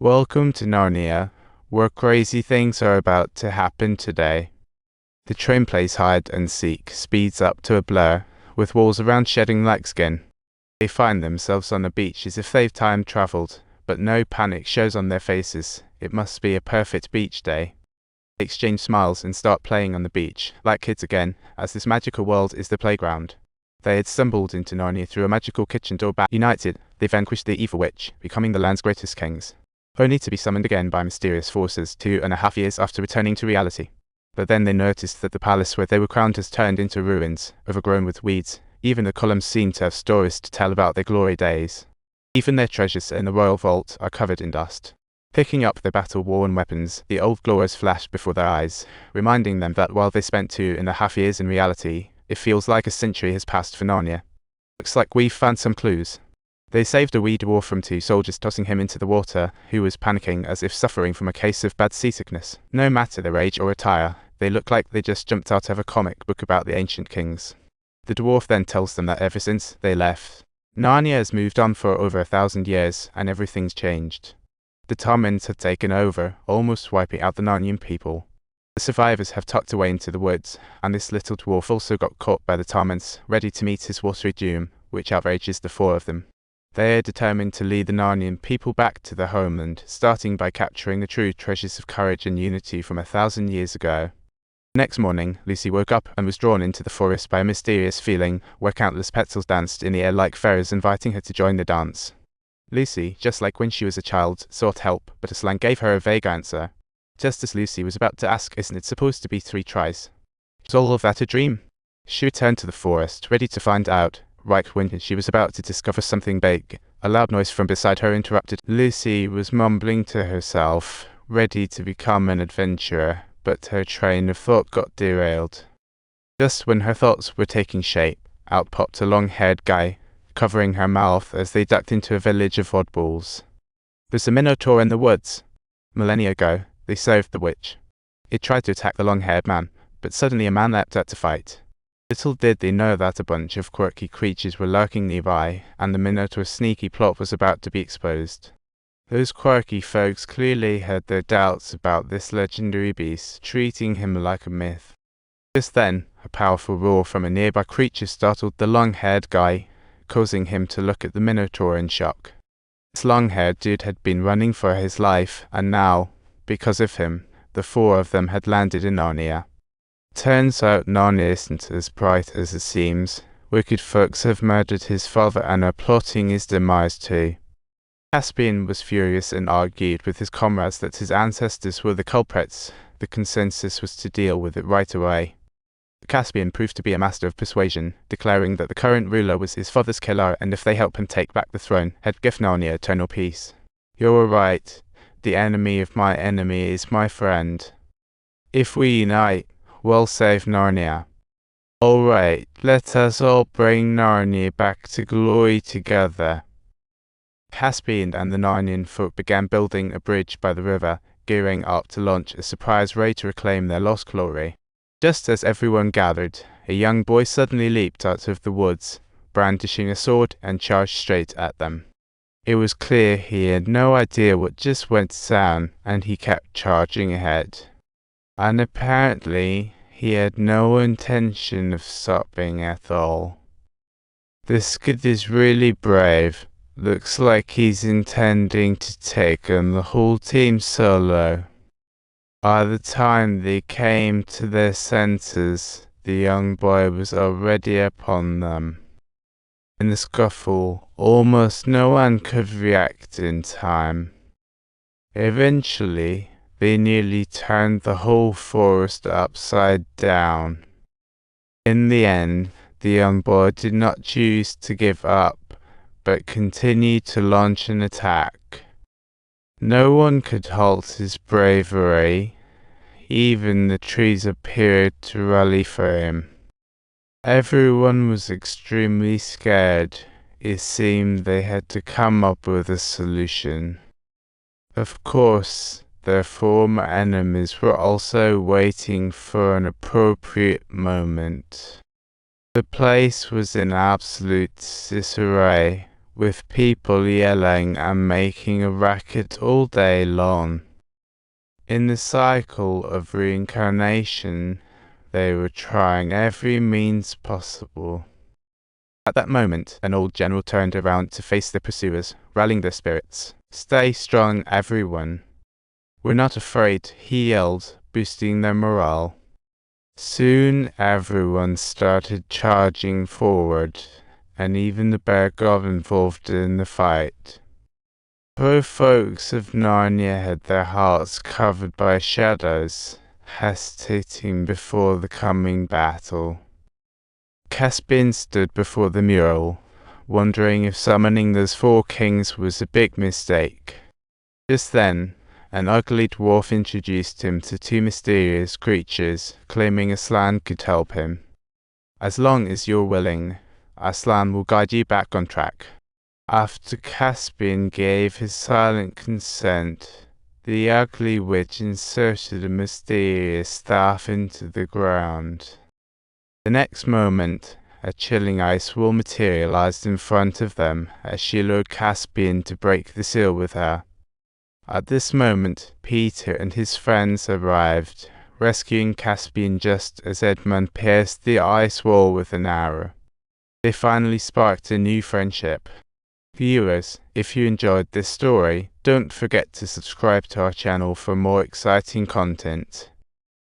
Welcome to Narnia, where crazy things are about to happen today. The train plays hide and seek, speeds up to a blur, with walls around shedding like skin. They find themselves on a beach as if they've time traveled, but no panic shows on their faces. It must be a perfect beach day. They exchange smiles and start playing on the beach, like kids again, as this magical world is the playground. They had stumbled into Narnia through a magical kitchen door. United, they vanquished the evil witch, becoming the land's greatest kings, only to be summoned again by mysterious forces 2.5 years after returning to reality. But then they noticed that the palace where they were crowned has turned into ruins, overgrown with weeds. Even the columns seem to have stories to tell about their glory days. Even their treasures in the royal vault are covered in dust. Picking up their battle-worn weapons, the old glories flash before their eyes, reminding them that while they spent 2.5 years in reality, it feels like a century has passed for Narnia. Looks like we've found some clues. They saved a wee dwarf from 2 soldiers tossing him into the water, who was panicking as if suffering from a case of bad seasickness. No matter their age or attire, they look like they just jumped out of a comic book about the ancient kings. The dwarf then tells them that ever since they left, Narnia has moved on for over 1,000 years, and everything's changed. The Tarmins have taken over, almost wiping out the Narnian people. The survivors have tucked away into the woods, and this little dwarf also got caught by the Tarmins, ready to meet his watery doom, which outrages the 4 of them. They are determined to lead the Narnian people back to their homeland, starting by capturing the true treasures of courage and unity from 1,000 years ago. Next morning, Lucy woke up and was drawn into the forest by a mysterious feeling where countless petals danced in the air like fairies inviting her to join the dance. Lucy, just like when she was a child, sought help, but a slang gave her a vague answer. Just as Lucy was about to ask, isn't it supposed to be 3 tries? Was all of that a dream? She returned to the forest, ready to find out. Right when she was about to discover something big, a loud noise from beside her interrupted. Lucy was mumbling to herself, ready to become an adventurer, but her train of thought got derailed. Just when her thoughts were taking shape, out popped a long-haired guy, covering her mouth as they ducked into a village of oddballs. There's a minotaur in the woods. Millennia ago, they saved the witch. It tried to attack the long-haired man, but suddenly a man leapt out to fight. Little did they know that a bunch of quirky creatures were lurking nearby, and the Minotaur's sneaky plot was about to be exposed. Those quirky folks clearly had their doubts about this legendary beast, treating him like a myth. Just then, a powerful roar from a nearby creature startled the long-haired guy, causing him to look at the Minotaur in shock. This long-haired dude had been running for his life, and now, because of him, the 4 of them had landed in Narnia. Turns out Narnia isn't as bright as it seems. Wicked folks have murdered his father and are plotting his demise too. Caspian was furious and argued with his comrades that his ancestors were the culprits. The consensus was to deal with it right away. Caspian proved to be a master of persuasion, declaring that the current ruler was his father's killer, and if they help him take back the throne, he'd give Narnia eternal peace. You're right. The enemy of my enemy is my friend. If we unite, we'll save Narnia. Alright, let us all bring Narnia back to glory together. Caspian and the Narnian folk began building a bridge by the river, gearing up to launch a surprise raid to reclaim their lost glory. Just as everyone gathered, a young boy suddenly leaped out of the woods, brandishing a sword, and charged straight at them. It was clear he had no idea what just went down, and he kept charging ahead. And apparently, he had no intention of stopping at all. This kid is really brave. Looks like he's intending to take on the whole team solo. By the time they came to their senses, the young boy was already upon them. In the scuffle, almost no one could react in time. Eventually, they nearly turned the whole forest upside down. In the end, the young boy did not choose to give up, but continued to launch an attack. No one could halt his bravery. Even the trees appeared to rally for him. Everyone was extremely scared. It seemed they had to come up with a solution. Of course, their former enemies were also waiting for an appropriate moment. The place was in absolute disarray, with people yelling and making a racket all day long. In the cycle of reincarnation, they were trying every means possible. At that moment, an old general turned around to face the pursuers, rallying their spirits. "Stay strong, everyone. We're not afraid," he yelled, boosting their morale. Soon everyone started charging forward, and even the bear got involved in the fight. Poor folks of Narnia had their hearts covered by shadows, hesitating before the coming battle. Caspian stood before the mural, wondering if summoning those four kings was a big mistake. Just then, an ugly dwarf introduced him to two mysterious creatures, claiming Aslan could help him. "As long as you're willing, Aslan will guide you back on track." After Caspian gave his silent consent, the ugly witch inserted a mysterious staff into the ground. The next moment, a chilling ice wall materialized in front of them as she lured Caspian to break the seal with her. At this moment, Peter and his friends arrived, rescuing Caspian just as Edmund pierced the ice wall with an arrow. They finally sparked a new friendship. Viewers, if you enjoyed this story, don't forget to subscribe to our channel for more exciting content.